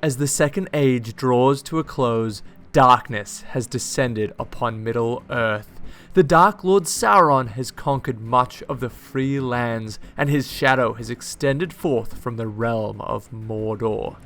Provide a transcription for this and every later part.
As the Second Age draws to a close, darkness has descended upon Middle-earth. The Dark Lord Sauron has conquered much of the free lands, and his shadow has extended forth from the realm of Mordor.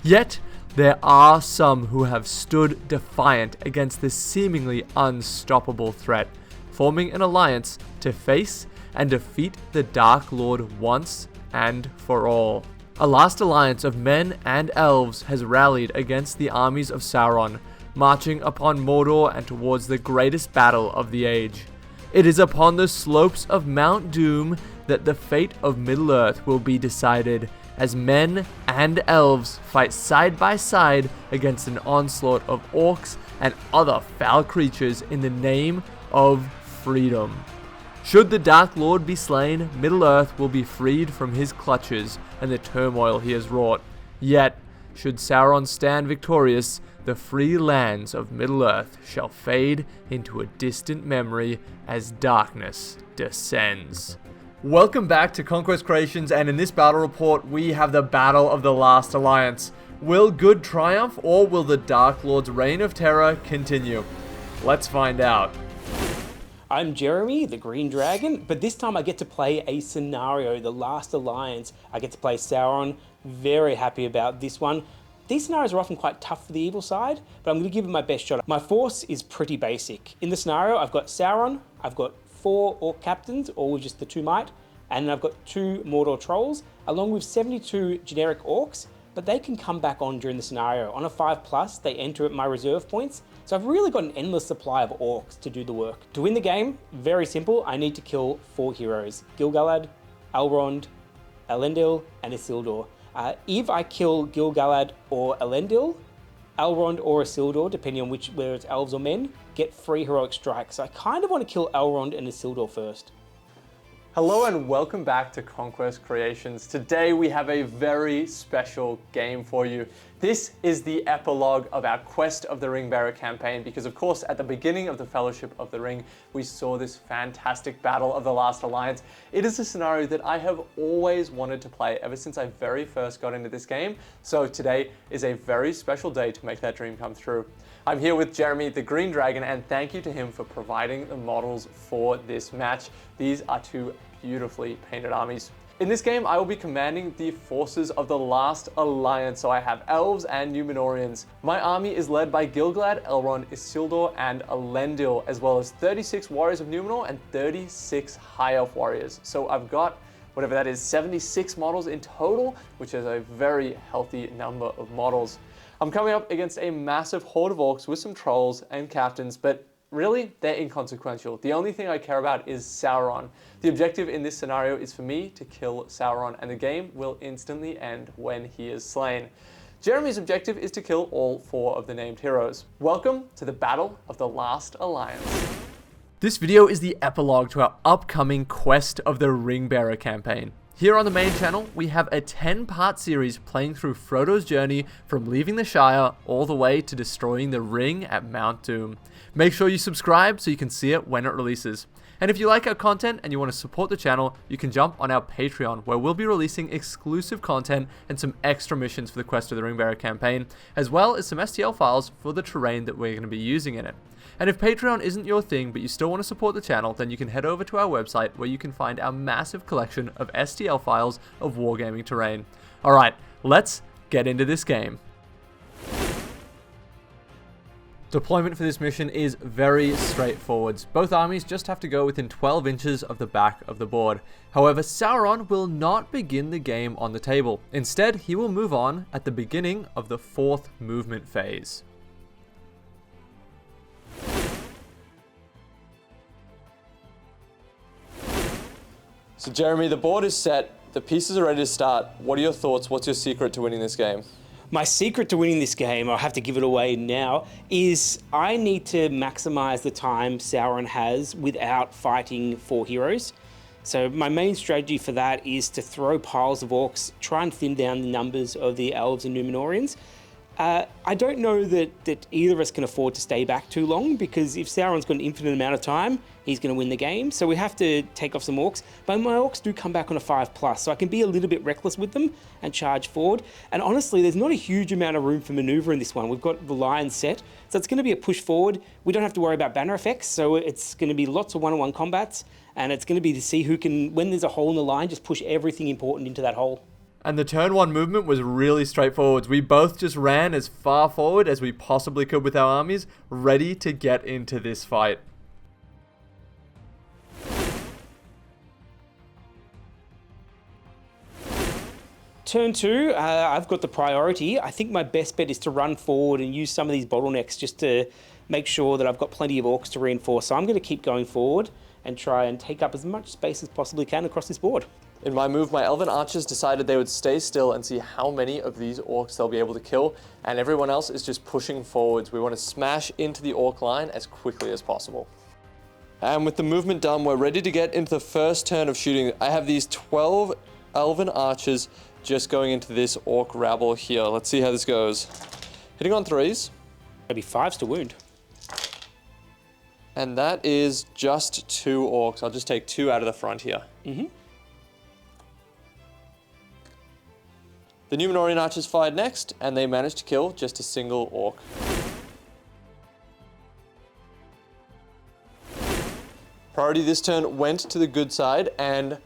Yet, there are some who have stood defiant against this seemingly unstoppable threat, forming an alliance to face and defeat the Dark Lord once and for all. A last alliance of men and elves has rallied against the armies of Sauron, marching upon Mordor and towards the greatest battle of the age. It is upon the slopes of Mount Doom that the fate of Middle-earth will be decided, as men and elves fight side by side against an onslaught of orcs and other foul creatures in the name of freedom. Should the Dark Lord be slain, Middle-earth will be freed from his clutches and the turmoil he has wrought. Yet, should Sauron stand victorious, the free lands of Middle-earth shall fade into a distant memory as darkness descends. Welcome back to Conquest Creations, and in this battle report, we have the Battle of the Last Alliance. Will good triumph, or will the Dark Lord's reign of terror continue? Let's find out. I'm Jeremy, the Green Dragon, but this time I get to play a scenario, the Last Alliance. I get to play Sauron. Very happy about this one. These scenarios are often quite tough for the evil side, but I'm going to give it my best shot. My force is pretty basic. In the scenario, I've got Sauron, I've got 4 Orc captains, all with just the 2 might, and then I've got 2 Mordor trolls, along with 72 generic orcs, but they can come back on during the scenario. On a 5+, they enter at my reserve points, so I've really got an endless supply of orcs to do the work. To win the game, very simple, I need to kill 4 heroes: Gil-galad, Elrond, Elendil, and Isildur. If I kill Gil-galad or Elendil, Elrond or Isildur, depending on whether it's elves or men, get free heroic strikes. So I kind of want to kill Elrond and Isildur first. Hello and welcome back to Conquest Creations. Today we have a very special game for you. This is the epilogue of our Quest of the Ringbearer campaign, because of course at the beginning of the Fellowship of the Ring we saw this fantastic Battle of the Last Alliance. It is a scenario that I have always wanted to play ever since I very first got into this game, so today is a very special day to make that dream come true. I'm here with Jeremy, the Green Dragon, and thank you to him for providing the models for this match. These are 2 beautifully painted armies. In this game, I will be commanding the forces of the Last Alliance, so I have Elves and Númenóreans. My army is led by Gil-galad, Elrond, Isildur, and Elendil, as well as 36 warriors of Númenor and 36 High Elf warriors. So I've got, whatever that is, 76 models in total, which is a very healthy number of models. I'm coming up against a massive horde of orcs with some trolls and captains, but really, they're inconsequential. The only thing I care about is Sauron. The objective in this scenario is for me to kill Sauron, and the game will instantly end when he is slain. Jeremy's objective is to kill all 4 of the named heroes. Welcome to the Battle of the Last Alliance. This video is the epilogue to our upcoming Quest of the Ringbearer campaign. Here on the main channel, we have a 10-part series playing through Frodo's journey from leaving the Shire all the way to destroying the ring at Mount Doom. Make sure you subscribe so you can see it when it releases. And if you like our content and you want to support the channel, you can jump on our Patreon, where we'll be releasing exclusive content and some extra missions for the Quest of the Ringbearer campaign, as well as some STL files for the terrain that we're going to be using in it. And if Patreon isn't your thing, but you still want to support the channel, then you can head over to our website where you can find our massive collection of STL files of wargaming terrain. Alright, let's get into this game. Deployment for this mission is very straightforward. Both armies just have to go within 12 inches of the back of the board. However, Sauron will not begin the game on the table. Instead, he will move on at the beginning of the 4th movement phase. So Jeremy, the board is set, the pieces are ready to start. What are your thoughts? What's your secret to winning this game? My secret to winning this game, I'll have to give it away now, is I need to maximize the time Sauron has without fighting 4 heroes. So my main strategy for that is to throw piles of orcs, try and thin down the numbers of the Elves and Númenóreans. I don't know that either of us can afford to stay back too long, because if Sauron's got an infinite amount of time, he's going to win the game. So we have to take off some orcs. But my orcs do come back on a 5+, so I can be a little bit reckless with them and charge forward. And honestly, there's not a huge amount of room for maneuver in this one. We've got the line set, so it's going to be a push forward. We don't have to worry about banner effects, so it's going to be lots of one-on-one combats, and it's going to be to see who can, when there's a hole in the line, just push everything important into that hole. And the turn 1 movement was really straightforward. We both just ran as far forward as we possibly could with our armies, ready to get into this fight. Turn 2, I've got the priority. I think my best bet is to run forward and use some of these bottlenecks just to make sure that I've got plenty of orcs to reinforce. So I'm going to keep going forward and try and take up as much space as possibly can across this board. In my move, my elven archers decided they would stay still and see how many of these orcs they'll be able to kill, and everyone else is just pushing forwards. We want to smash into the orc line as quickly as possible. And with the movement done, we're ready to get into the first turn of shooting. I have these 12 elven archers just going into this orc rabble here. Let's see how this goes. Hitting on 3s. Maybe 5s to wound. And that is just 2 orcs. I'll just take 2 out of the front here. The Númenórean archers fired next, and they managed to kill just a single orc. Priority this turn went to the good side, and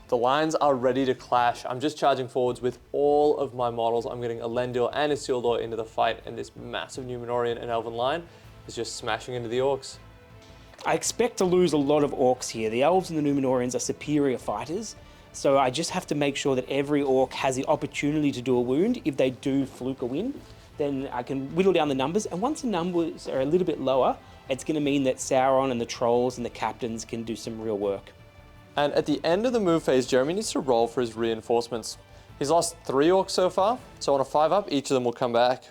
the lines are ready to clash. I'm just charging forwards with all of my models. I'm getting Elendil and Isildur into the fight, and this massive Númenórean and Elven line is just smashing into the orcs. I expect to lose a lot of orcs here. The Elves and the Númenóreans are superior fighters, so I just have to make sure that every orc has the opportunity to do a wound. If they do fluke a win, then I can whittle down the numbers, and once the numbers are a little bit lower, it's going to mean that Sauron and the trolls and the captains can do some real work. And at the end of the move phase, Jeremy needs to roll for his reinforcements. He's lost 3 orcs so far, so on a 5-up, each of them will come back.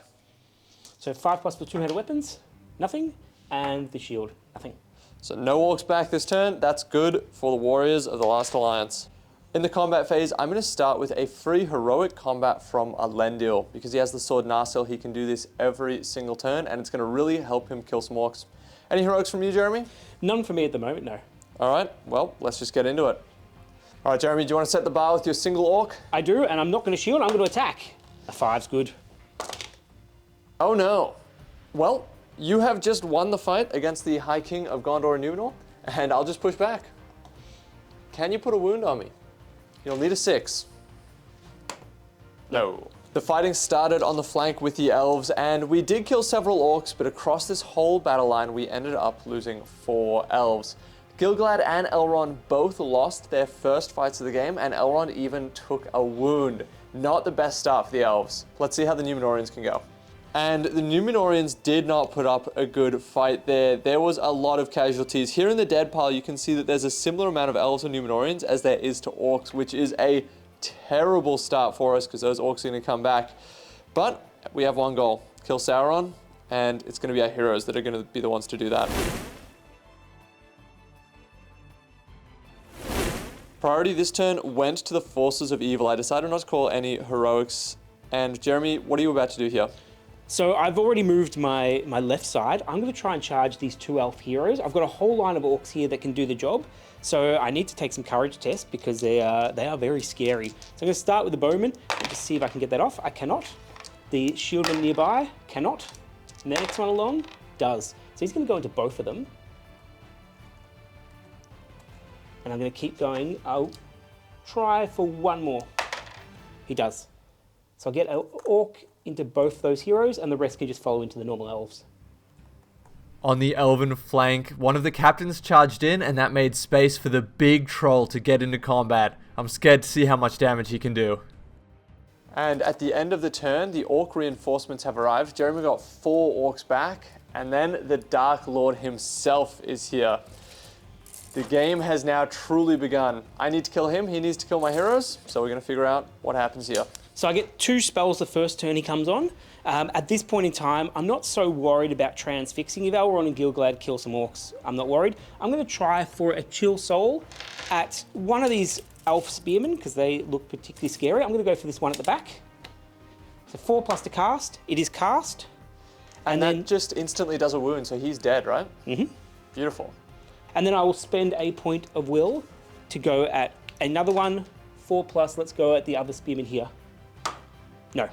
So 5+ for 2-handed weapons, nothing, and the shield, nothing. So no orcs back this turn. That's good for the warriors of the Last Alliance. In the combat phase, I'm going to start with a free heroic combat from Elendil. Because he has the sword Narsil, he can do this every single turn, and it's going to really help him kill some orcs. Any heroics from you, Jeremy? None for me at the moment, no. All right, well, let's just get into it. All right, Jeremy, do you want to set the bar with your single orc? I do, and I'm not going to shield, I'm going to attack. A 5's good. Oh no. Well, you have just won the fight against the High King of Gondor and Númenor, and I'll just push back. Can you put a wound on me? You'll need a 6. No. The fighting started on the flank with the elves, and we did kill several orcs, but across this whole battle line, we ended up losing 4 elves. Gil-galad and Elrond both lost their first fights of the game, and Elrond even took a wound. Not the best start for the elves. Let's see how the Númenóreans can go. And the Númenóreans did not put up a good fight there. There was a lot of casualties. Here in the dead pile, you can see that there's a similar amount of elves and Númenóreans as there is to orcs, which is a terrible start for us because those orcs are going to come back. But we have one goal, kill Sauron, and it's going to be our heroes that are going to be the ones to do that. Priority this turn went to the forces of evil. I decided not to call any heroics. And Jeremy, what are you about to do here? So I've already moved my left side. I'm going to try and charge these 2 elf heroes. I've got a whole line of orcs here that can do the job. So I need to take some courage tests because they are very scary. So I'm going to start with the bowman and just see if I can get that off. I cannot. The shieldman nearby cannot. And the next one along does. So he's going to go into both of them. And I'm going to keep going. I'll try for one more. He does. So I'll get an orc into both those heroes, and the rest can just follow into the normal elves. On the elven flank, one of the captains charged in, and that made space for the big troll to get into combat. I'm scared to see how much damage he can do. And at the end of the turn, the orc reinforcements have arrived. Jeremy got 4 orcs back, and then the Dark Lord himself is here. The game has now truly begun. I need to kill him, he needs to kill my heroes, so we're going to figure out what happens here. So I get 2 spells the first turn he comes on. At this point in time, I'm not so worried about transfixing. If Elrond and Gil-galad kill some orcs, I'm not worried. I'm going to try for a chill soul at one of these elf spearmen, because they look particularly scary. I'm going to go for this one at the back. So 4 plus to cast. It is cast. And then just instantly does a wound, so he's dead, right? Mm-hmm. Beautiful. And then I will spend a point of will to go at another one. 4 plus, let's go at the other spearman here. No.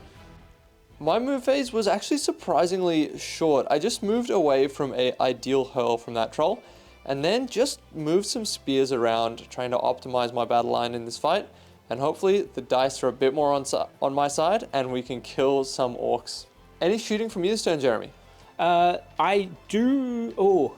My move phase was actually surprisingly short. I just moved away from an ideal hurl from that troll, and then just moved some spears around, trying to optimize my battle line in this fight. And hopefully the dice are a bit more on my side, and we can kill some orcs. Any shooting from you this turn, Jeremy? I do... Oh,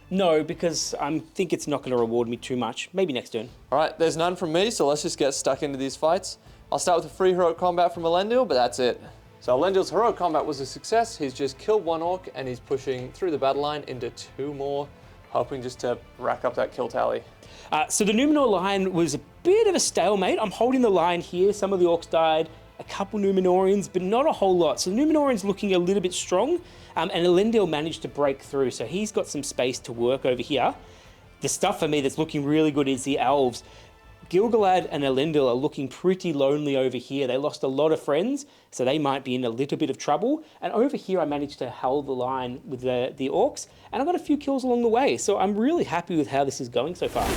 no, because I think it's not going to reward me too much. Maybe next turn. All right, there's none from me, so let's just get stuck into these fights. I'll start with a free heroic combat from Elendil, but that's it. So Elendil's heroic combat was a success. He's just killed 1 orc, and he's pushing through the battle line into 2 more, hoping just to rack up that kill tally. So the Numenor line was a bit of a stalemate. I'm holding the line here. Some of the orcs died. A couple Numenorians, but not a whole lot. So the Numenorian's looking a little bit strong, and Elendil managed to break through, so he's got some space to work over here. The stuff for me that's looking really good is the Elves. Gil-galad and Elendil are looking pretty lonely over here. They lost a lot of friends, so they might be in a little bit of trouble. And over here, I managed to hold the line with the orcs, and I got a few kills along the way. So I'm really happy with how this is going so far.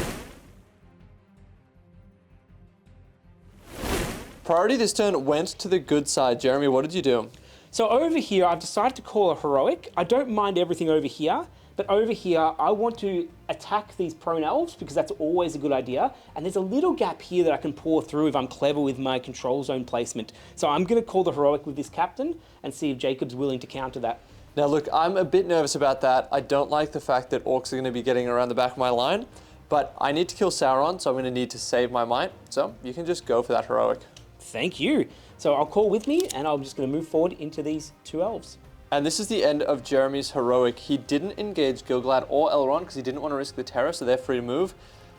Priority this turn went to the good side. Jeremy, what did you do? So over here, I've decided to call a heroic. I don't mind everything over here, but over here, I want to attack these prone elves because that's always a good idea. And there's a little gap here that I can pour through if I'm clever with my control zone placement. So I'm going to call the heroic with this captain and see if Jacob's willing to counter that. Now look, I'm a bit nervous about that. I don't like the fact that orcs are going to be getting around the back of my line, but I need to kill Sauron, so I'm going to need to save my might. So you can just go for that heroic. Thank you. So I'll call with me, and I'm just going to move forward into these 2 elves. And this is the end of Jeremy's heroic. He didn't engage Gil-galad or Elrond because he didn't want to risk the terror, so they're free to move.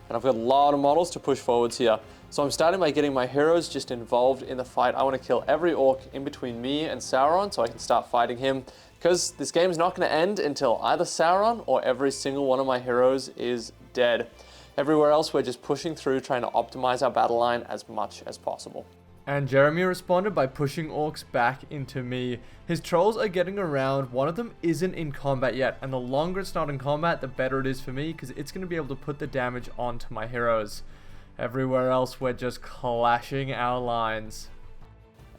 And I've got a lot of models to push forwards here. So I'm starting by getting my heroes just involved in the fight. I want to kill every orc in between me and Sauron so I can start fighting him, because this game is not going to end until either Sauron or every single one of my heroes is dead. Everywhere else, we're just pushing through, trying to optimize our battle line as much as possible. And Jeremy responded by pushing orcs back into me. His trolls are getting around. One of them isn't in combat yet, and the longer it's not in combat, the better it is for me, because it's going to be able to put the damage onto my heroes. Everywhere else, we're just clashing our lines.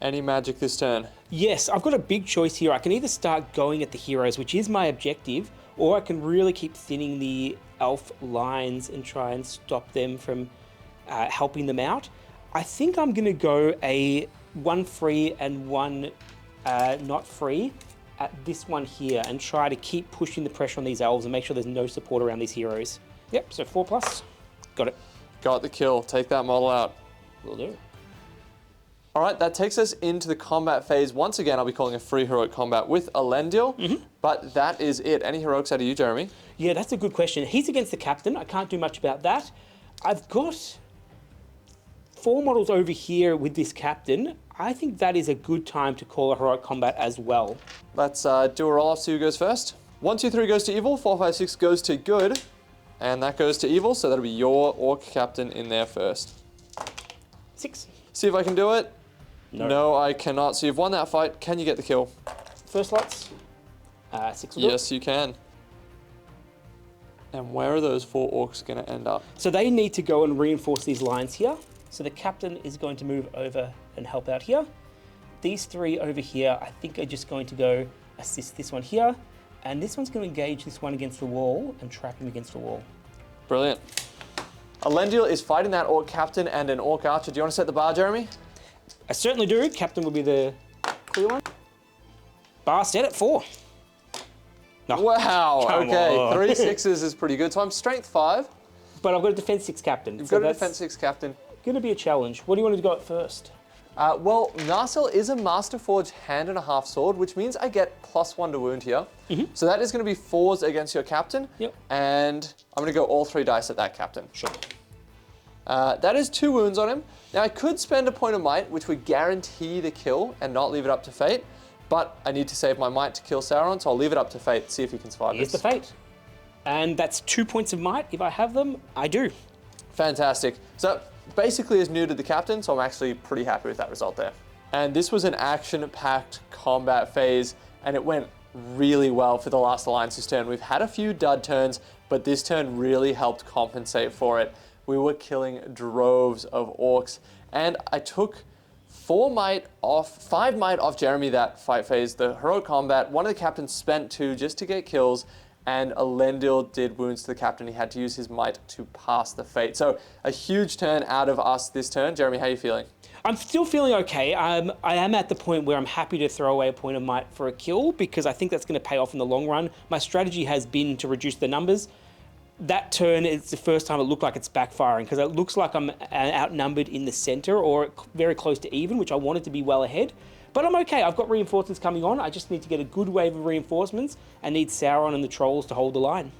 Any magic this turn? Yes, I've got a big choice here. I can either start going at the heroes, which is my objective, or I can really keep thinning the elf lines and try and stop them from helping them out. I think I'm going to go a 1 free and 1 not free at this one here and try to keep pushing the pressure on these elves and make sure there's no support around these heroes. Yep, so 4 plus. Got it. Got the kill. Take that model out. Will do. All right, that takes us into the combat phase. Once again, I'll be calling a free heroic combat with Elendil, but that is it. Any heroics out of you, Jeremy? Yeah, that's a good question. He's against the captain. I can't do much about that. I've got 4 models over here with this captain. I think that is a good time to call a heroic combat as well. Let's do a roll off, see who goes first. 1, 2, 3 goes to evil, 4, 5, 6 goes to good, and that goes to evil, so that'll be your orc captain in there first. 6. See if I can do it. No. No, I cannot. So you've won that fight. Can you get the kill? First slots. 6 will do. Yes, you can. And where are those 4 orcs going to end up? So they need to go and reinforce these lines here. So the captain is going to move over and help out here. These 3 over here, I think, are just going to go assist this one here. And this one's going to engage this one against the wall and trap him against the wall. Brilliant. Elendil is fighting that orc captain and an orc archer. Do you want to set the bar, Jeremy? I certainly do. Captain will be the clear one. Bar set at 4. No. Wow. Come Okay. on. 3 6s is pretty good. So I'm strength 5. But I've got a defense 6 captain. You've got a defense 6 captain. Going to be a challenge. What do you want to go at first? Well, Narsil is a Masterforged hand and a half sword, which means I get +1 to wound here. So that is going to be 4s against your captain. Yep. And I'm going to go all 3 dice at that captain. Sure. That is 2 wounds on him. Now I could spend a point of might, which would guarantee the kill and not leave it up to fate. But I need to save my might to kill Sauron, so I'll leave it up to fate, see if he can survive Here's this. the fate. And that's 2 points of might. If I have them, I do. Fantastic. So basically is new to the captain, so I'm actually pretty happy with that result there. And this was an action-packed combat phase, and it went really well for the last alliance's turn. We've had a few dud turns, but this turn really helped compensate for it. We were killing droves of orcs, and I took 5 might off Jeremy that fight phase. The heroic combat, one of the captains spent 2 just to get kills, and Elendil did wounds to the captain. He had to use his might to pass the fate. So a huge turn out of us this turn. Jeremy, how are you feeling? I'm still feeling okay. I am at the point where I'm happy to throw away a point of might for a kill because I think that's going to pay off in the long run. My strategy has been to reduce the numbers. That turn is the first time it looked like it's backfiring because it looks like I'm outnumbered in the center or very close to even, which I wanted to be well ahead. But I'm okay. I've got reinforcements coming on. I just need to get a good wave of reinforcements and need Sauron and the trolls to hold the line.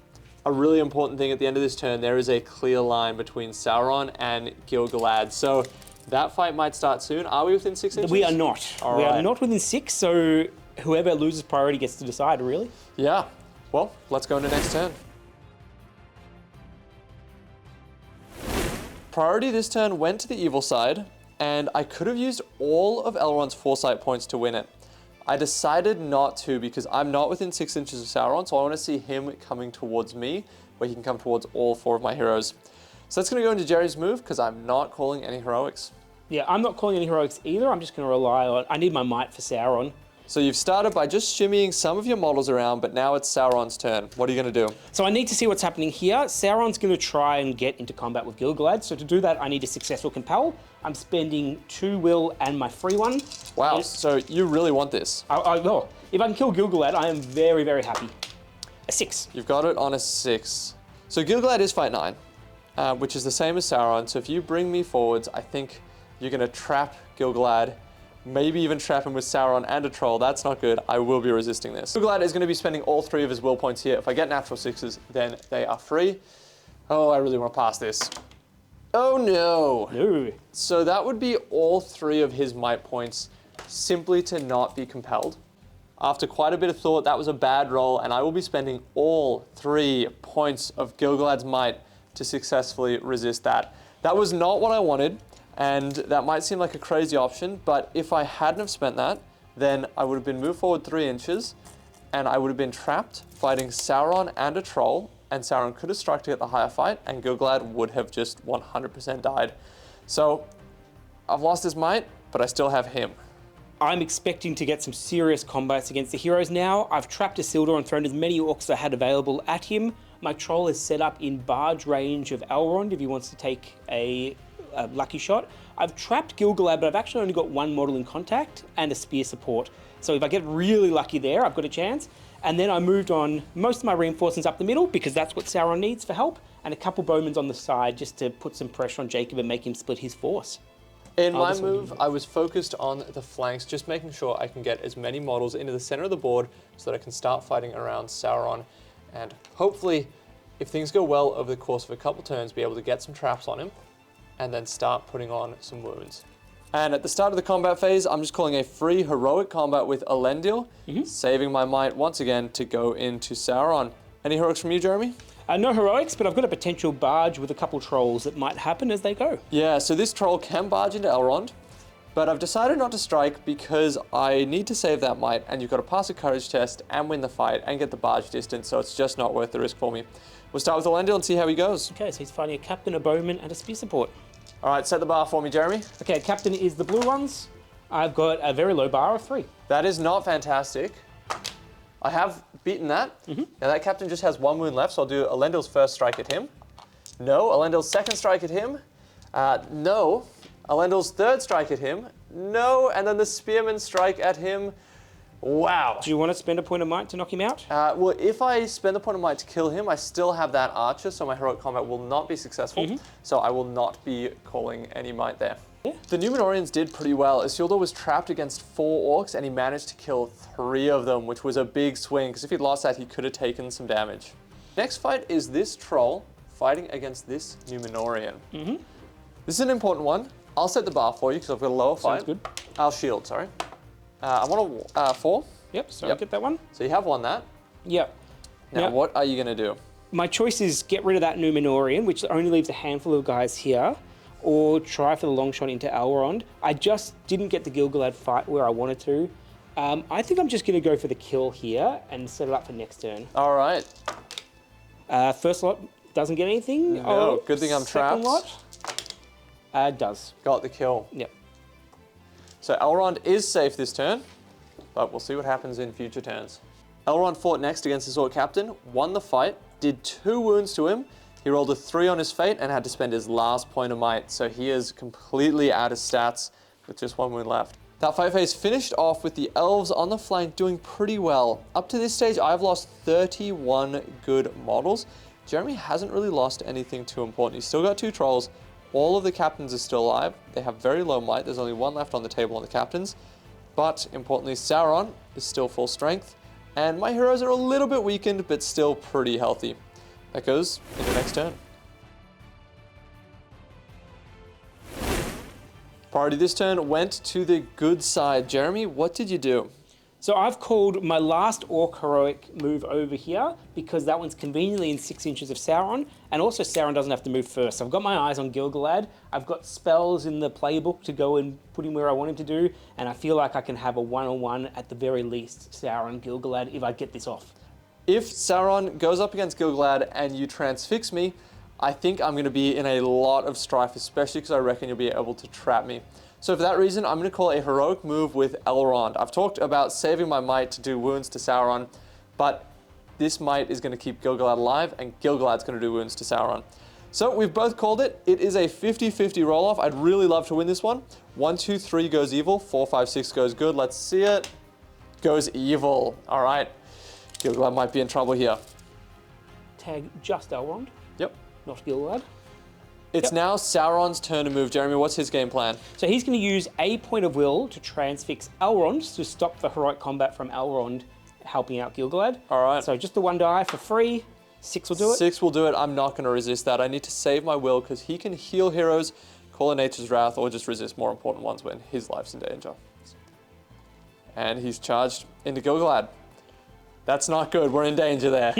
A really important thing at the end of this turn, there is a clear line between Sauron and Gil-galad. So that fight might start soon. Are we within 6 inches? We are not. We are not within 6, so whoever loses priority gets to decide, really. Yeah. Well, let's go into next turn. Priority this turn went to the evil side, and I could have used all of Elrond's foresight points to win it. I decided not to because I'm not within 6 inches of Sauron, so I want to see him coming towards me, where he can come towards all 4 of my heroes. So that's going to go into Jerry's move because I'm not calling any heroics. Yeah, I'm not calling any heroics either. I'm just going to rely on... I need my might for Sauron. So you've started by just shimmying some of your models around, but now it's Sauron's turn. What are you going to do? So I need to see what's happening here. Sauron's going to try and get into combat with Gil-galad. So to do that, I need a successful compel. I'm spending 2 will and my free one. Wow, so you really want this. Well, if I can kill Gil-galad, I am very, very happy. A 6. You've got it on a 6. So Gil-galad is fight 9, which is the same as Sauron. So if you bring me forwards, I think you're going to trap Gil-galad, maybe even trap him with Sauron and a troll. That's not good. I will be resisting this. Gil-galad is going to be spending all 3 of his will points here. If I get natural 6s, then they are free. Oh, I really want to pass this. Oh no. No. So that would be all 3 of his might points simply to not be compelled. After quite a bit of thought, that was a bad roll, and I will be spending all 3 points of Gil-galad's might to successfully resist that. That was not what I wanted. And that might seem like a crazy option, but if I hadn't have spent that, then I would have been moved forward 3 inches, and I would have been trapped fighting Sauron and a troll, and Sauron could have struck to get the higher fight, and Gil-galad would have just 100% died. So I've lost his might, but I still have him. I'm expecting to get some serious combats against the heroes now. I've trapped Isildur and thrown as many orcs as I had available at him. My troll is set up in barge range of Elrond if he wants to take a lucky shot. I've trapped Gil-galad, but I've actually only got 1 model in contact and a spear support. So if I get really lucky there, I've got a chance. And then I moved on most of my reinforcements up the middle because that's what Sauron needs for help, and a couple bowmans on the side just to put some pressure on Jacob and make him split his force. In my move, I was focused on the flanks, just making sure I can get as many models into the center of the board so that I can start fighting around Sauron, and hopefully, if things go well over the course of a couple turns, be able to get some traps on him and then start putting on some wounds. And at the start of the combat phase, I'm just calling a free heroic combat with Elendil, saving my might once again to go into Sauron. Any heroics from you, Jeremy? No heroics, but I've got a potential barge with a couple trolls that might happen as they go. Yeah, so this troll can barge into Elrond, but I've decided not to strike because I need to save that might, and you've got to pass a courage test and win the fight and get the barge distance, so it's just not worth the risk for me. We'll start with Elendil and see how he goes. Okay, so he's fighting a captain, a bowman, and a spear support. All right, set the bar for me, Jeremy. Okay, captain is the blue ones. I've got a very low bar of 3. That is not fantastic. I have beaten that. Now that captain just has 1 wound left, so I'll do Elendil's first strike at him. No. Elendil's second strike at him. No. Elendil's third strike at him. No. And then the spearman strike at him. Wow. Do you want to spend a point of might to knock him out? Well, if I spend the point of might to kill him, I still have that archer, so my heroic combat will not be successful. So I will not be calling any might there. Yeah. The Númenóreans did pretty well. Isildur was trapped against 4 orcs, and he managed to kill 3 of them, which was a big swing, because if he'd lost that, he could have taken some damage. Next fight is this troll fighting against this Númenórean. This is an important one. I'll set the bar for you, because I've got a lower fight. Sounds good. I'll shield, sorry. I want a 4. Yep, so I'll get that one. So you have won that. Yep. Now, what are you going to do? My choice is get rid of that Númenórean, which only leaves a handful of guys here, or try for the long shot into Elrond. I just didn't get the Gil-galad fight where I wanted to. I think I'm just going to go for the kill here and set it up for next turn. All right. First lot doesn't get anything. No, good thing I'm trapped. Second lot does. Got the kill. Yep. So Elrond is safe this turn, but we'll see what happens in future turns. Elrond fought next against his Orc captain, won the fight, did 2 wounds to him. He rolled a 3 on his fate and had to spend his last point of might, so he is completely out of stats with just 1 wound left. That fight phase finished off with the Elves on the flank doing pretty well. Up to this stage, I've lost 31 good models. Jeremy hasn't really lost anything too important. He's still got 2 trolls. All of the captains are still alive. They have very low might. There's only 1 left on the table on the captains. But importantly, Sauron is still full strength. And my heroes are a little bit weakened, but still pretty healthy. That goes into next turn. Priority this turn went to the good side. Jeremy, what did you do? So I've called my last Orc heroic move over here because that one's conveniently in 6 inches of Sauron, and also Sauron doesn't have to move first. So I've got my eyes on Gil-galad. I've got spells in the playbook to go and put him where I want him to do, and I feel like I can have a one-on-one at the very least, Sauron, Gil-galad, if I get this off. If Sauron goes up against Gil-galad and you transfix me, I think I'm going to be in a lot of strife, especially because I reckon you'll be able to trap me. So for that reason, I'm going to call a heroic move with Elrond. I've talked about saving my might to do wounds to Sauron, but this might is going to keep Gil-galad alive, and Gil-galad's going to do wounds to Sauron. So we've both called it. It is a 50-50 roll-off. I'd really love to win this one. 1, 2, 3 goes evil. 4, 5, 6 goes good. Let's see it. Goes evil. All right. Gil-galad might be in trouble here. Tag just Elrond. Yep. Not Gil-galad. It's now Sauron's turn to move. Jeremy, what's his game plan? So he's going to use a point of will to transfix Elrond to stop the heroic combat from Elrond helping out Gil-galad. All right. So just the 1 die for free. 6 will do it. 6 will do it. I'm not going to resist that. I need to save my will because he can heal heroes, call a Nature's Wrath, or just resist more important ones when his life's in danger. And he's charged into Gil-galad. That's not good. We're in danger there.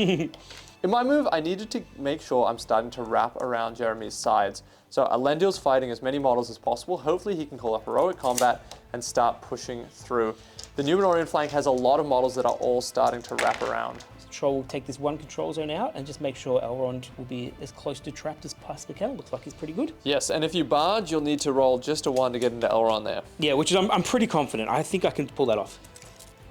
In my move, I needed to make sure I'm starting to wrap around Jeremy's sides. So Elendil's fighting as many models as possible. Hopefully he can call up heroic combat and start pushing through. The Númenórean flank has a lot of models that are all starting to wrap around. Troll will take this 1 control zone out and just make sure Elrond will be as close to trapped as possibly can. Looks like he's pretty good. Yes, and if you barge, you'll need to roll just a 1 to get into Elrond there. Yeah, which is I'm pretty confident. I think I can pull that off.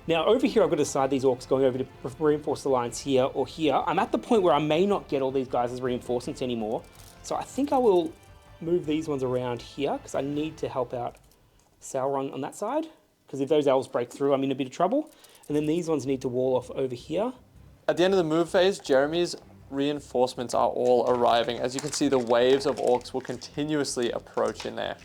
Now over here, I've got to decide these orcs going over to reinforce the lines here or here. I'm at the point where I may not get all these guys as reinforcements anymore. So I think I will move these ones around here because I need to help out Sauron on that side. Because if those elves break through, I'm in a bit of trouble. And then these ones need to wall off over here. At the end of the move phase, Jeremy's reinforcements are all arriving. As you can see, the waves of orcs will continuously approach in there.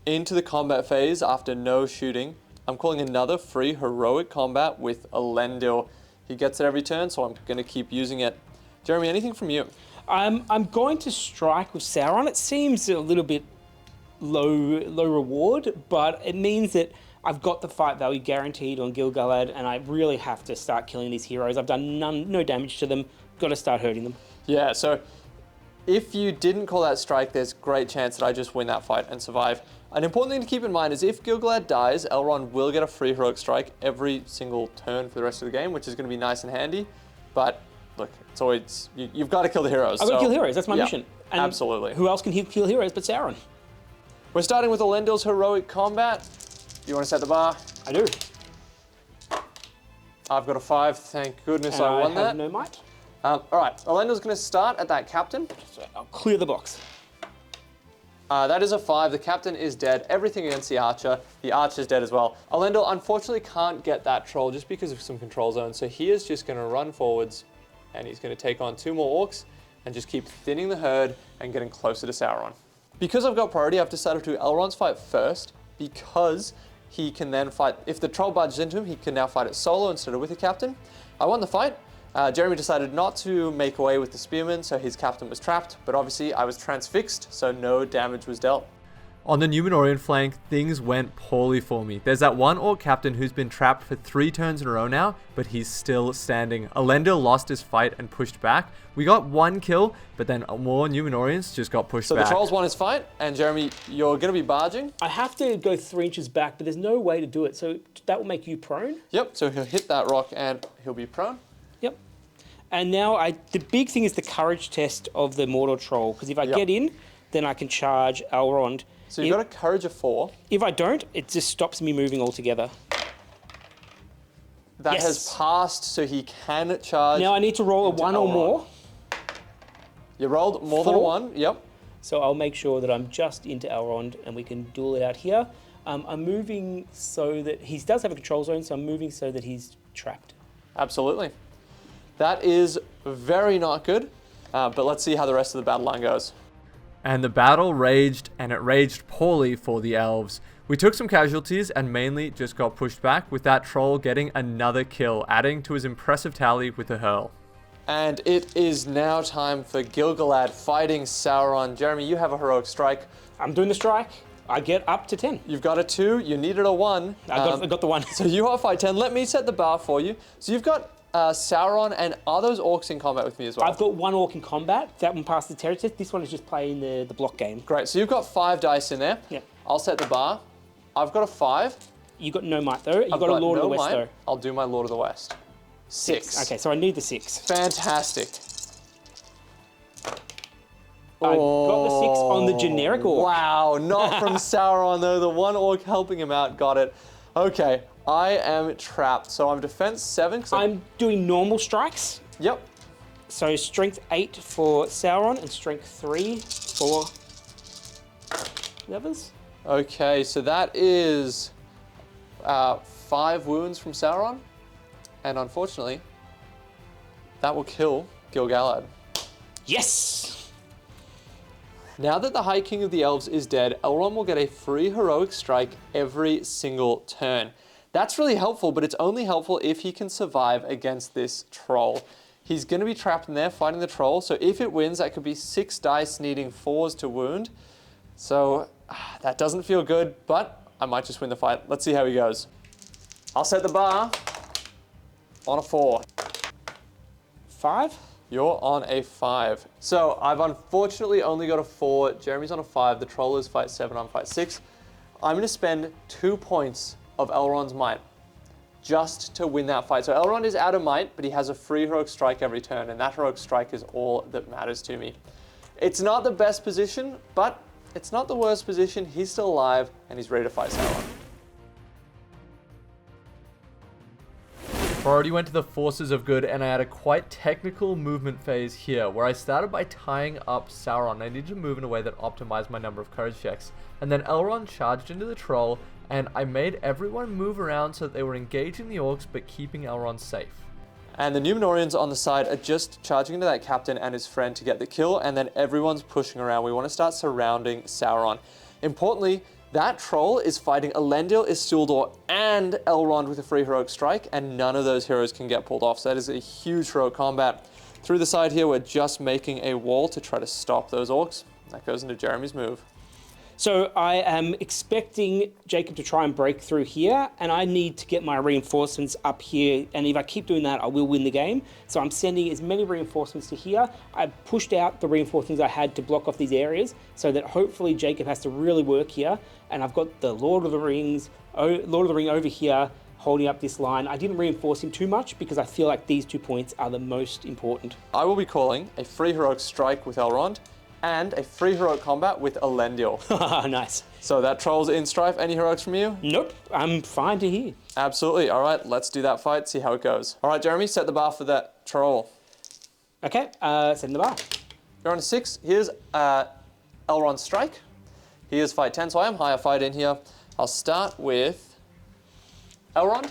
Into the combat phase, after no shooting, I'm calling another free heroic combat with Elendil. He gets it every turn, so I'm going to keep using it. Jeremy, anything from you? I'm going to strike with Sauron. It seems a little bit low reward, but it means that I've got the fight value guaranteed on Gil-galad, and I really have to start killing these heroes. I've done no damage to them. Got to start hurting them. Yeah, so if you didn't call that strike, there's great chance that I just win that fight and survive. An important thing to keep in mind is if Gil-galad dies, Elrond will get a free heroic strike every single turn for the rest of the game, which is going to be nice and handy. But look, it's always, you've got to kill the heroes. I've got to kill heroes. That's my mission. And absolutely. Who else can kill heroes but Sauron? We're starting with Elendil's heroic combat. You want to set the bar? I do. I've got a 5. Thank goodness And I won that. No might. All right, Elendil's going to start at that captain. So I'll clear the box. That is a 5. The captain is dead. Everything against the archer. The archer's dead as well. Elendil unfortunately can't get that troll just because of some control zones. So he is just going to run forwards and he's going to take on 2 more orcs and just keep thinning the herd and getting closer to Sauron. Because I've got priority, I've decided to do Elrond's fight first because he can then fight. If the troll barges into him, he can now fight it solo instead of with the captain. I won the fight. Jeremy decided not to make away with the spearman, so his captain was trapped, but obviously I was transfixed, so no damage was dealt. On the Numenorian flank, things went poorly for me. There's that one Orc captain who's been trapped for 3 turns in a row now, but he's still standing. Elendil lost his fight and pushed back. We got 1 kill, but then more Numenorians just got pushed back. So the Trolls won his fight, and Jeremy, you're going to be barging. I have to go 3 inches back, but there's no way to do it, so that will make you prone. Yep, so he'll hit that rock and he'll be prone. Yep. And now the big thing is the courage test of the Mordor Troll, because if I get in, then I can charge Elrond. So you've got a courage of 4. If I don't, it just stops me moving altogether. That has passed, so he can charge. Now I need to roll a 1 or more. You rolled more than a 1, yep. So I'll make sure that I'm just into Elrond and we can duel it out here. I'm moving so that he does have a control zone, so I'm moving so that he's trapped. Absolutely. That is very not good, but let's see how the rest of the battle line goes. And the battle raged, and it raged poorly for the Elves. We took some casualties and mainly just got pushed back, with that troll getting another kill, adding to his impressive tally with a hurl. And it is now time for Gil-galad fighting Sauron. Jeremy, you have a heroic strike. I'm doing the strike. I get up to 10. You've got a 2, you needed a 1. I got the 1. So you are fight 10. Let me set the bar for you. So you've got Sauron, and are those orcs in combat with me as well? I've got 1 orc in combat. That one passed the terror test. This one is just playing the block game. Great, so you've got 5 dice in there. Yeah. I'll set the bar. I've got a 5. You got no might though. You've got a Lord of the West though. I'll do my Lord of the West. 6. Okay, so I need the 6. Fantastic. I got the 6 on the generic orc. Wow, not from Sauron though. The 1 orc helping him out got it. Okay, I am trapped. So I'm defense 7. I'm doing normal strikes. Yep. So strength 8 for Sauron and strength 3 for the others. Okay, so that is 5 wounds from Sauron. And unfortunately, that will kill Gil-galad. Yes! Now that the High King of the Elves is dead, Elrond will get a free heroic strike every single turn. That's really helpful, but it's only helpful if he can survive against this troll. He's going to be trapped in there fighting the troll, so if it wins, that could be 6 dice needing 4s to wound. So that doesn't feel good, but I might just win the fight. Let's see how he goes. I'll set the bar on a 4. 5? You're on a 5. So I've unfortunately only got a 4. Jeremy's on a 5. The troll is fight 7. I'm fight 6. I'm going to spend 2 points of Elrond's might just to win that fight. So Elrond is out of might, but he has a free heroic strike every turn, and that heroic strike is all that matters to me. It's not the best position, but it's not the worst position. He's still alive, and he's ready to fight Sauron. Priority went to the Forces of Good, and I had a quite technical movement phase here, where I started by tying up Sauron. I needed to move in a way that optimized my number of courage checks. And then Elrond charged into the troll, and I made everyone move around so that they were engaging the orcs, but keeping Elrond safe. And the Numenorians on the side are just charging into that captain and his friend to get the kill, and then everyone's pushing around. We want to start surrounding Sauron. Importantly, that troll is fighting Elendil, Isildur, and Elrond with a free heroic strike, and none of those heroes can get pulled off. So that is a huge heroic combat. Through the side here, we're just making a wall to try to stop those orcs. That goes into Jeremy's move. So I am expecting Jacob to try and break through here, and I need to get my reinforcements up here, and if I keep doing that, I will win the game. So I'm sending as many reinforcements to here. I pushed out the reinforcements I had to block off these areas, so that hopefully Jacob has to really work here, and I've got the Lord of the Ring over here, holding up this line. I didn't reinforce him too much, because I feel like these 2 points are the most important. I will be calling a free heroic strike with Elrond, and a free heroic combat with Elendil. Nice. So that troll's in strife. Any heroics from you? Nope, I'm fine to hear. Absolutely. All right, let's do that fight, see how it goes. All right, Jeremy, set the bar for that troll. Okay, setting the bar. You're on a 6. Here's Elrond's strike. He is fight 10, so I am higher fight in here. I'll start with Elrond.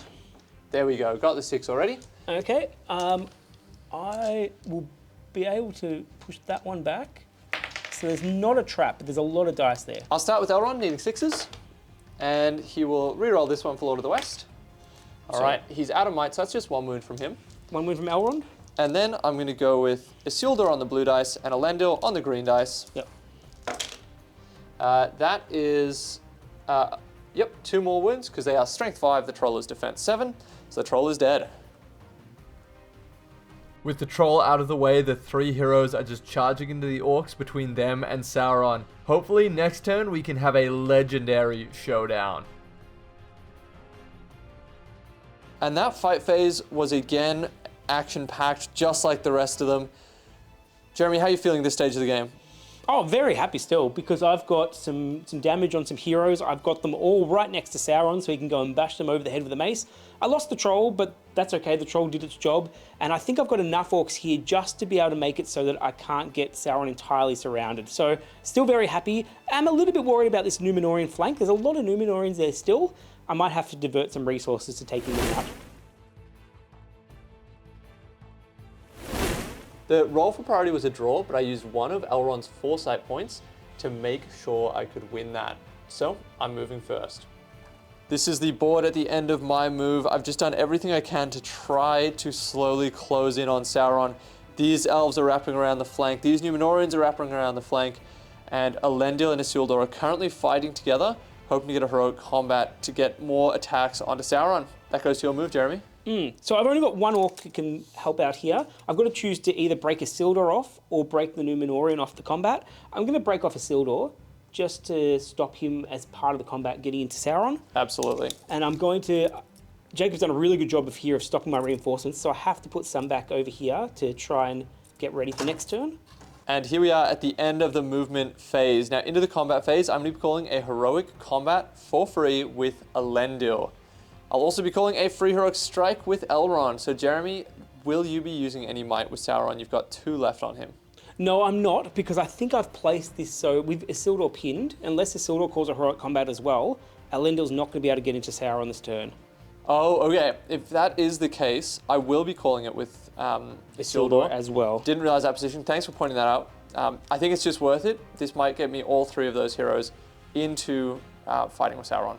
There we go, got the 6 already. Okay, I will be able to push that one back. So there's not a trap, but there's a lot of dice there. I'll start with Elrond, needing 6s. And he will reroll this one for Lord of the West. All right, he's out of might, so that's just 1 wound from him. 1 wound from Elrond. And then I'm going to go with Isildur on the blue dice and Elendil on the green dice. Yep. That is, yep, 2 more wounds because they are strength 5, the troll is defense 7, so the troll is dead. With the troll out of the way, the 3 heroes are just charging into the orcs between them and Sauron. Hopefully next turn we can have a legendary showdown. And that fight phase was again action-packed, just like the rest of them. Jeremy, how are you feeling this stage of the game? Oh, very happy still, because I've got some damage on some heroes. I've got them all right next to Sauron, so he can go and bash them over the head with a mace. I lost the troll, but that's okay. The troll did its job. And I think I've got enough orcs here just to be able to make it so that I can't get Sauron entirely surrounded. So, still very happy. I'm a little bit worried about this Númenórean flank. There's a lot of Númenóreans there still. I might have to divert some resources to taking them out. The roll for priority was a draw, but I used one of Elrond's foresight points to make sure I could win that. So, I'm moving first. This is the board at the end of my move. I've just done everything I can to try to slowly close in on Sauron. These elves are wrapping around the flank. These Númenóreans are wrapping around the flank. And Elendil and Isildur are currently fighting together, hoping to get a heroic combat to get more attacks onto Sauron. That goes to your move, Jeremy. So I've only got one orc who can help out here. I've got to choose to either break Isildur off or break the Númenórean off the combat. I'm going to break off Isildur just to stop him as part of the combat getting into Sauron. Absolutely. And I'm going to... Jacob's done a really good job here of stopping my reinforcements, so I have to put some back over here to try and get ready for next turn. And here we are at the end of the movement phase. Now, into the combat phase, I'm going to be calling a heroic combat for free with Elendil. I'll also be calling a free heroic strike with Elrond. So, Jeremy, will you be using any might with Sauron? You've got 2 left on him. No, I'm not, because I think I've placed this so with Isildur pinned, unless Isildur calls a heroic combat as well, Elendil's not going to be able to get into Sauron this turn. Oh, okay. If that is the case, I will be calling it with Isildur as well. Didn't realize that position. Thanks for pointing that out. I think it's just worth it. This might get me all 3 of those heroes into fighting with Sauron.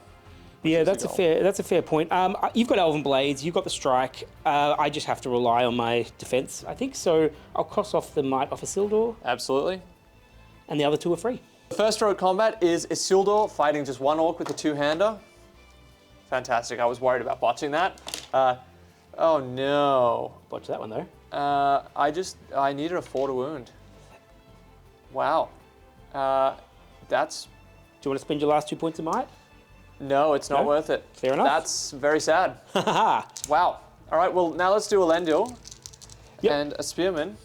Yeah, that's a fair point. You've got Elven Blades, you've got the Strike. I just have to rely on my defense, I think. So I'll cross off the Might off Isildur. Absolutely. And the other 2 are free. The first heroic combat is Isildur fighting just 1 orc with a 2-hander. Fantastic. I was worried about botching that. Oh no. Botch that one though. I needed a 4 to wound. Wow. That's... Do you want to spend your last 2 points of Might? No, it's not No? worth it. Fair enough. That's very sad. Wow. All right, well, now let's do Elendil. Yep. And a spearman.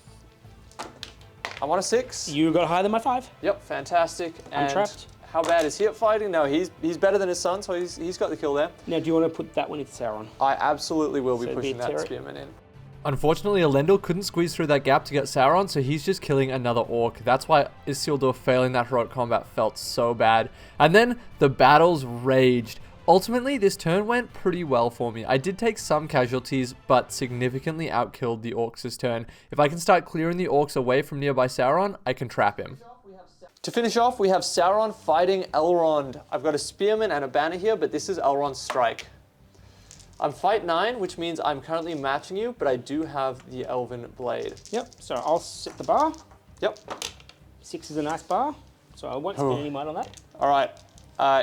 I want a 6. You got higher than my 5. Yep, fantastic. I'm And trapped. how bad is he at fighting? No, he's better than his son, so he's got the kill there. Now, do you want to put that one into Sauron? I absolutely will be So it'd be pushing that Terry. spearman in. Unfortunately, Elendil couldn't squeeze through that gap to get Sauron, so he's just killing another orc. That's why Isildur failing that heroic combat felt so bad. And then the battles raged. Ultimately, this turn went pretty well for me. I did take some casualties, but significantly outkilled the orcs this turn. If I can start clearing the orcs away from nearby Sauron, I can trap him. To finish off, we have Sauron fighting Elrond. I've got a spearman and a banner here, but this is Elrond's strike. I'm fight 9, which means I'm currently matching you, but I do have the Elven Blade. Yep, so I'll set the bar. Yep. 6 is a nice bar, so I won't spend any might on that. All right.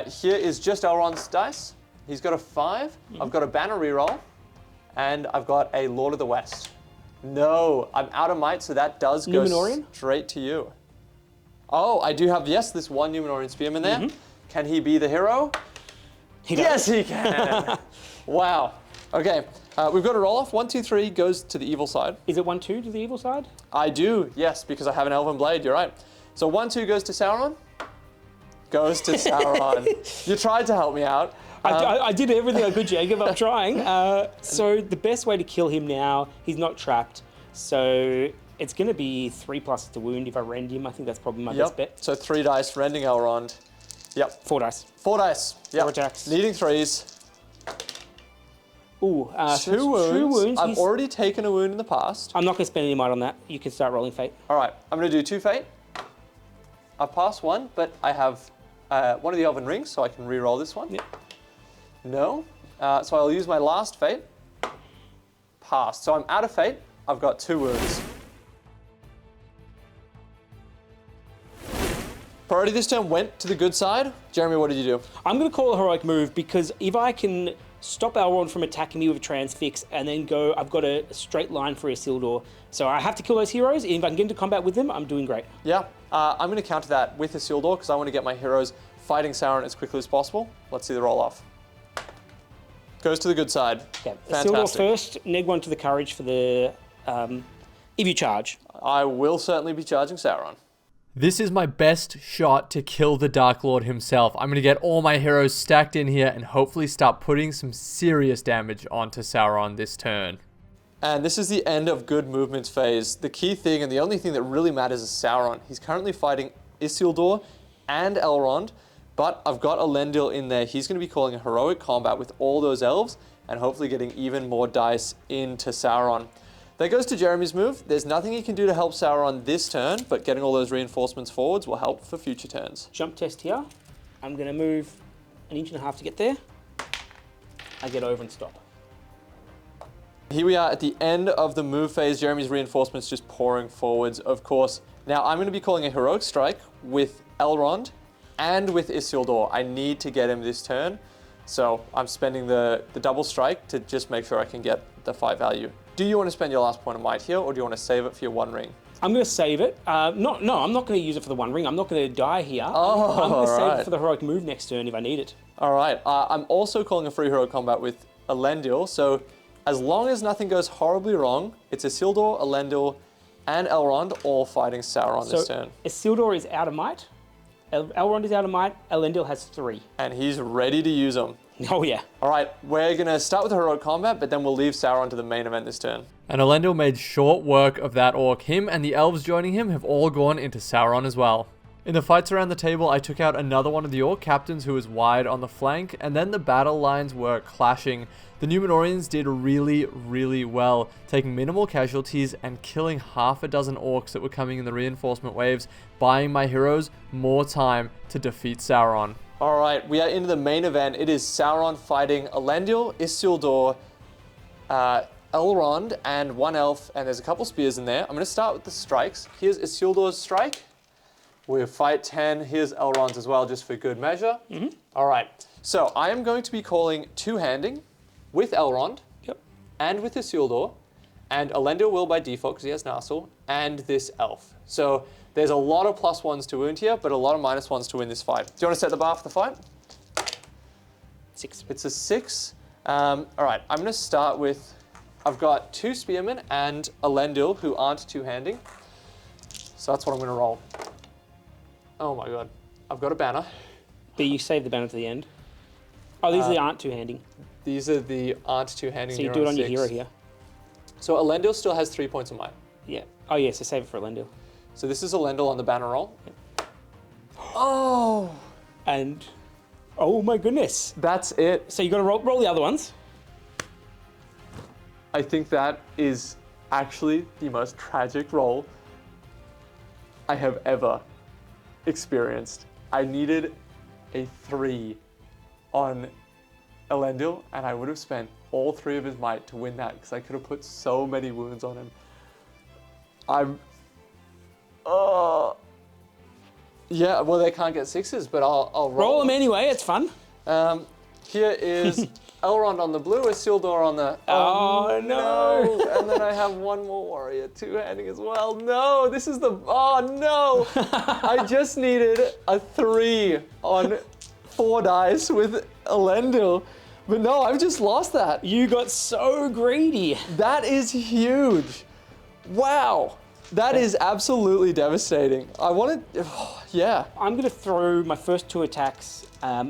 Here is just Elrond's dice. He's got a 5. I've got a banner reroll, and I've got a Lord of the West. No, I'm out of might, so that does go Númenórean? straight to you. Oh, I do have, yes, this 1 Númenórean spearman there. Can he be the hero? Yes, he can. Wow. Okay, we've got a roll off. 1, 2, 3 goes to the evil side. Is it 1-2 to the evil side? I do, yes, because I have an Elven Blade, you're right. So 1, 2 goes to Sauron. Goes to Sauron. You tried to help me out. I did everything I could, Jacob. I'm trying. So the best way to kill him now, he's not trapped. So it's going to be 3+ to wound if I rend him. I think that's probably my best bet. So 3 dice, rending Elrond. Yep. 4 dice. 4 dice. Yep. 4 attacks. Needing 3s. Ooh, so 2 wounds. 2 wounds. I've already taken a wound in the past. I'm not going to spend any might on that. You can start rolling fate. All right, I'm going to do 2 fate. I've passed 1, but I have one of the Elven rings, so I can re-roll this one. Yep. No. So I'll use my last fate. Passed. So I'm out of fate. I've got 2 wounds. Priority this turn went to the good side. Jeremy, what did you do? I'm going to call a heroic move because if I can stop Elrond from attacking me with a transfix and then go, I've got a straight line for Isildur. So I have to kill those heroes. If I can get into combat with them, I'm doing great. Yeah, I'm going to counter that with Isildur because I want to get my heroes fighting Sauron as quickly as possible. Let's see the roll off. Goes to the good side. Okay. Fantastic. Isildur first, neg 1 to the courage for the, if you charge. I will certainly be charging Sauron. This is my best shot to kill the Dark Lord himself. I'm going to get all my heroes stacked in here and hopefully start putting some serious damage onto Sauron this turn. And this is the end of good movements phase. The key thing and the only thing that really matters is Sauron. He's currently fighting Isildur and Elrond, but I've got Elendil in there. He's going to be calling a heroic combat with all those elves and hopefully getting even more dice into Sauron. That goes to Jeremy's move. There's nothing he can do to help Sauron this turn, but getting all those reinforcements forwards will help for future turns. Jump test here. I'm going to move 1.5 inches to get there. I get over and stop. Here we are at the end of the move phase. Jeremy's reinforcements just pouring forwards, of course. Now I'm going to be calling a heroic strike with Elrond and with Isildur. I need to get him this turn, so I'm spending the double strike to just make sure I can get the 5 value. Do you want to spend your last point of might here, or do you want to save it for your 1 ring? I'm going to save it. No, I'm not going to use it for the 1 ring. I'm not going to die here. Oh, I'm going to save right. it for the heroic move next turn if I need it. All right. I'm also calling a free hero combat with Elendil, so as long as nothing goes horribly wrong, it's Isildur, Elendil, and Elrond all fighting Sauron this turn. Isildur is out of might. Elrond is out of might. Elendil has 3. And he's ready to use them. Oh, yeah. All right, we're going to start with the heroic combat, but then we'll leave Sauron to the main event this turn. And Elendil made short work of that orc. Him and the elves joining him have all gone into Sauron as well. In the fights around the table, I took out another one of the orc captains who was wide on the flank, and then the battle lines were clashing. The Númenóreans did really, really well, taking minimal casualties and killing half a dozen orcs that were coming in the reinforcement waves, buying my heroes more time to defeat Sauron. All right, we are into the main event. It is Sauron fighting Elendil, Isildur, Elrond, and 1 elf, and there's a couple spears in there. I'm going to start with the strikes. Here's Isildur's strike. We fight 10. Here's Elrond's as well, just for good measure. Mm-hmm. All right, so I am going to be calling two-handing with Elrond and with Isildur, and Elendil will by default because he has Narsil, and this elf. So there's a lot of +1s to wound here, but a lot of -1s to win this fight. Do you want to set the bar for the fight? 6. It's a 6. All right, I'm going to start with, I've got 2 spearmen and Elendil who aren't two-handing. So that's what I'm going to roll. Oh my god. I've got a banner. But you save the banner to the end. Oh, these are the aren't two-handing. These are the aren't two-handing. So you do it on your hero here. So Elendil still has 3 points of might. Yeah. Oh, yeah, so save it for Elendil. So this is Elendil on the banner roll. Oh! And, oh my goodness. That's it. So you got to roll the other ones. I think that is actually the most tragic roll I have ever experienced. I needed a 3 on Elendil, and I would have spent all 3 of his might to win that because I could have put so many wounds on him. Yeah, well, they can't get 6s, but I'll roll. Roll them anyway, it's fun. Here is Elrond on the blue, Isildur on the... Oh, no. And then I have 1 more warrior, two-handing as well. No, this is the... Oh, no. I just needed a 3 on 4 dice with Elendil. But no, I've just lost that. You got so greedy. That is huge. Wow. That is absolutely devastating. I wanted... Oh, yeah. I'm going to throw my first 2 attacks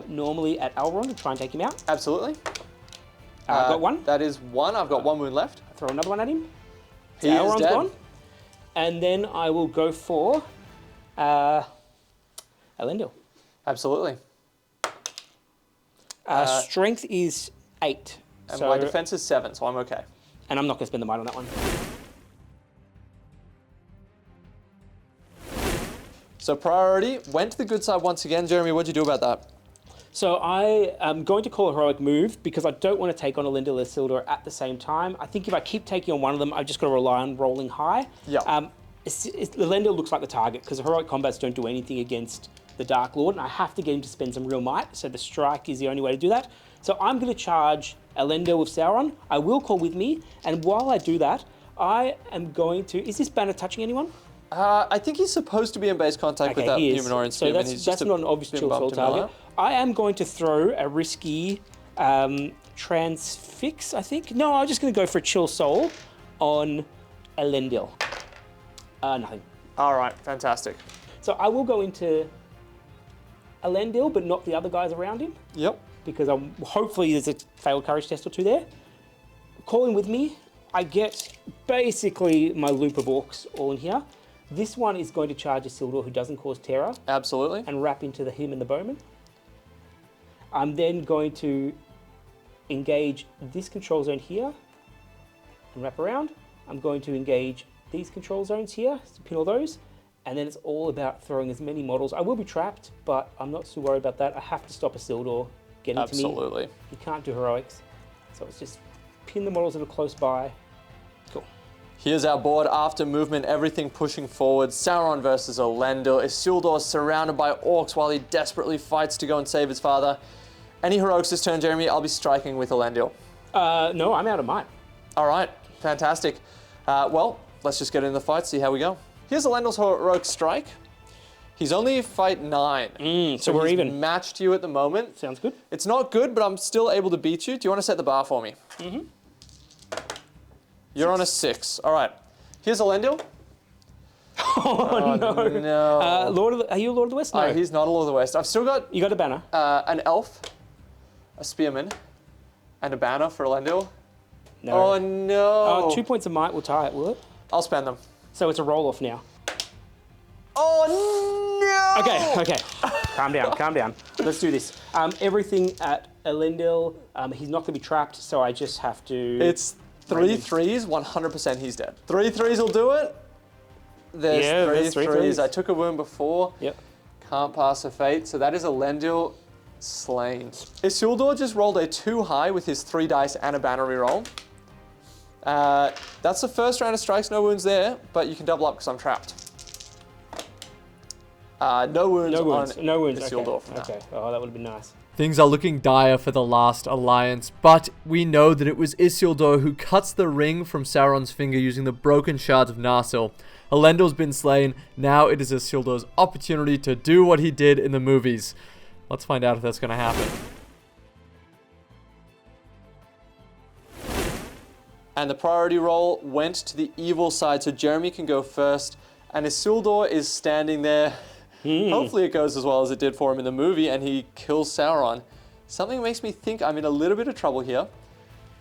normally at Elrond to try and take him out. Absolutely. I've got 1. That is 1. I've got 1 wound left. Throw another one at him. He is Elrond's dead. gone. And then I will go for Elendil. Absolutely. Strength is 8. And my defense is 7, so I'm okay. And I'm not going to spend the might on that one. So priority went to the good side once again. Jeremy, what'd you do about that? So I am going to call a heroic move because I don't want to take on Elendil and Isildur at the same time. I think if I keep taking on one of them, I've just got to rely on rolling high. Yeah. Elendil looks like the target because heroic combats don't do anything against the Dark Lord, and I have to get him to spend some real might, so the strike is the only way to do that. So I'm going to charge Elendil with Sauron. I will call with me, and while I do that, I am going to... Is this banner touching anyone? I think he's supposed to be in base contact with that Humanoran so spearman. that's not an obvious chill soul target. I am going to throw a risky transfix, I think. No, I'm just going to go for a chill soul on Elendil. Nothing. All right, fantastic. So I will go into Elendil, but not the other guys around him. Yep. Because hopefully there's a failed courage test or two there. Calling with me, I get basically my loop of orcs all in here. This one is going to charge Isildur, who doesn't cause terror. Absolutely. And wrap into him and the bowman. I'm then going to engage this control zone here and wrap around. I'm going to engage these control zones here, to pin all those. And then it's all about throwing as many models. I will be trapped, but I'm not too worried about that. I have to stop Isildur getting to me. Absolutely. He can't do heroics. So it's just pin the models that are close by. Cool. Here's our board after movement, everything pushing forward. Sauron versus Elendil. Isildur surrounded by orcs while he desperately fights to go and save his father. Any heroics this turn, Jeremy? I'll be striking with Elendil. No, I'm out of might. All right, fantastic. Well, let's just get in the fight, see how we go. Here's Elendil's heroic strike. He's only fight 9. So we're even. Matched you at the moment. Sounds good. It's not good, but I'm still able to beat you. Do you want to set the bar for me? Mm-hmm. You're on a 6. All right. Here's Elendil. Oh, no. No. Are you a Lord of the West? No. He's not a Lord of the West. I've still got... You got a banner. An elf, a spearman, and a banner for Elendil. No. Oh, no. 2 points of might will tie it, will it? I'll spend them. So it's a roll-off now. Oh, no! Okay. Calm down. Let's do this. Everything at Elendil, he's not going to be trapped, so I just have to... It's 3 threes, 100% he's dead. 3 threes will do it. There's three threes. I took a wound before. Yep. Can't pass a fate, so that is Elendil slain. Isildur just rolled a 2 high with his 3 dice and a banner reroll. That's the first round of strikes, no wounds there, but you can double up because I'm trapped. No wounds on Isildur for now. Okay. Oh, that would have been nice. Things are looking dire for the last alliance, but we know that it was Isildur who cuts the ring from Sauron's finger using the broken shards of Narsil. Elendil's been slain, now it is Isildur's opportunity to do what he did in the movies. Let's find out if that's going to happen. And the priority roll went to the evil side, so Jeremy can go first, and Isildur is standing there. Hopefully it goes as well as it did for him in the movie, and he kills Sauron. Something makes me think I'm in a little bit of trouble here,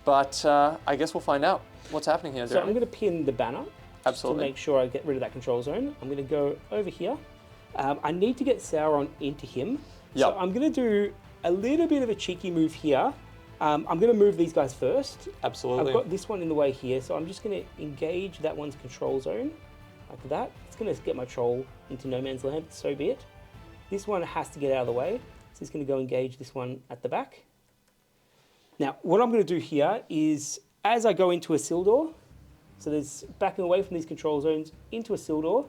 but I guess we'll find out what's happening here, Jeremy. So I'm going to pin the banner. Absolutely. To make sure I get rid of that control zone. I'm going to go over here. I need to get Sauron into him. Yep. So I'm going to do a little bit of a cheeky move here. I'm going to move these guys first. Absolutely. I've got this one in the way here, so I'm just going to engage that one's control zone, like that. It's going to get my troll into no man's land, so be it. This one has to get out of the way, so it's going to go engage this one at the back. Now, what I'm going to do here is, as I go into Isildur, so there's backing away from these control zones into Isildur.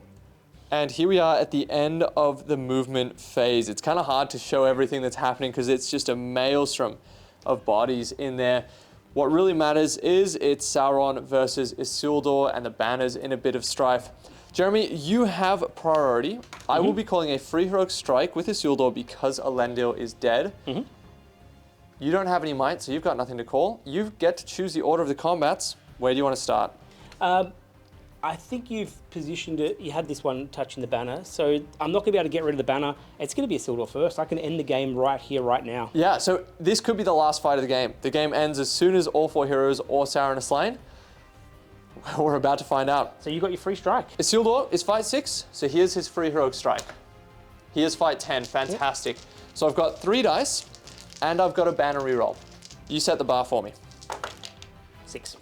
And here we are at the end of the movement phase. It's kind of hard to show everything that's happening because it's just a maelstrom of bodies in there. What really matters is it's Sauron versus Isildur and the banners in a bit of strife. Jeremy, you have priority. I will be calling a free heroic strike with Isildur because Elendil is dead. You don't have any might, so you've got nothing to call. You get to choose the order of the combats. Where do you want to start? I think you've positioned it, you had this one touching the banner, so I'm not going to be able to get rid of the banner. It's going to be Isildur first. I can end the game right here, right now. Yeah, so this could be the last fight of the game. The game ends as soon as all 4 heroes or Sauron are slain. We're about to find out. So you got your free strike. Isildur is fight 6, so here's his free heroic strike. Here's fight 10, fantastic. Yep. So I've got 3 dice, and I've got a banner reroll. You set the bar for me. 6.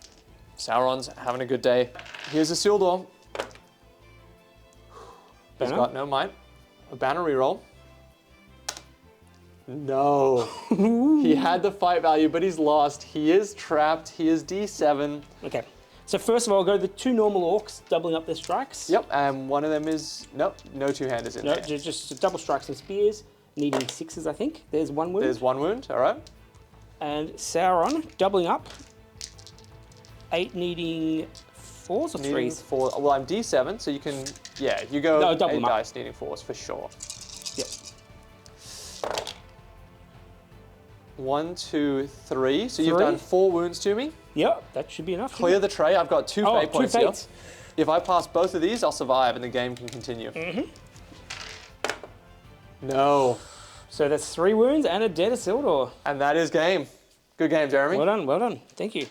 Sauron's having a good day. Here's Isildur. He's got no might. A banner reroll. No. He had the fight value, but he's lost. He is trapped. He is D7. Okay. So first of all, I'll go the 2 normal orcs, doubling up their strikes. Yep, and one of them is, nope, no two-handers in No, there. just double strikes and spears, needing 6s, I think. There's 1 wound. There's 1 wound, all right. And Sauron, doubling up. 8 needing 4s or 3s? Needing 4, well, I'm D7, so you can, yeah, you go No, double 8 them up. dice needing 4s for sure. Yep. 1, 2, 3, so you've 3. done 4 wounds to me. Yep, that should be enough. Clear the tray, I've got 2 Oh, fate 2 points fates. here. If I pass both of these, I'll survive and the game can continue. No. So that's 3 wounds and a dead Isildur. And that is game. Good game, Jeremy. Well done, well done. Thank you.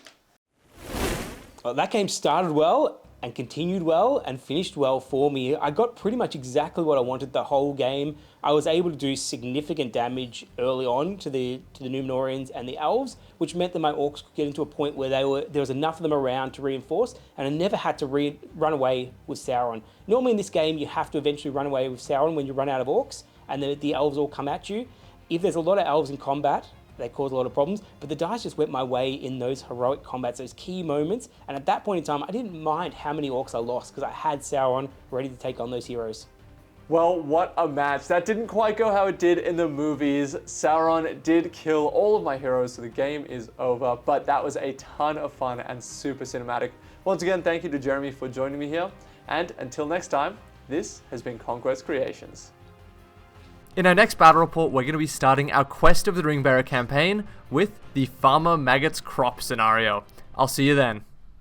Well, that game started well and continued well and finished well for me. I got pretty much exactly what I wanted the whole game. I was able to do significant damage early on to the Númenóreans and the Elves, which meant that my orcs could get into a point where there was enough of them around to reinforce, and I never had to run away with Sauron. Normally in this game, you have to eventually run away with Sauron when you run out of orcs, and the Elves all come at you. If there's a lot of Elves in combat, they cause a lot of problems, but the dice just went my way in those heroic combats, those key moments, and at that point in time, I didn't mind how many orcs I lost because I had Sauron ready to take on those heroes. Well, what a match. That didn't quite go how it did in the movies. Sauron did kill all of my heroes, so the game is over, but that was a ton of fun and super cinematic. Once again, thank you to Jeremy for joining me here, and until next time, this has been Conquest Creations. In our next battle report, we're going to be starting our Quest of the Ringbearer campaign with the Farmer Maggot's Crop scenario. I'll see you then.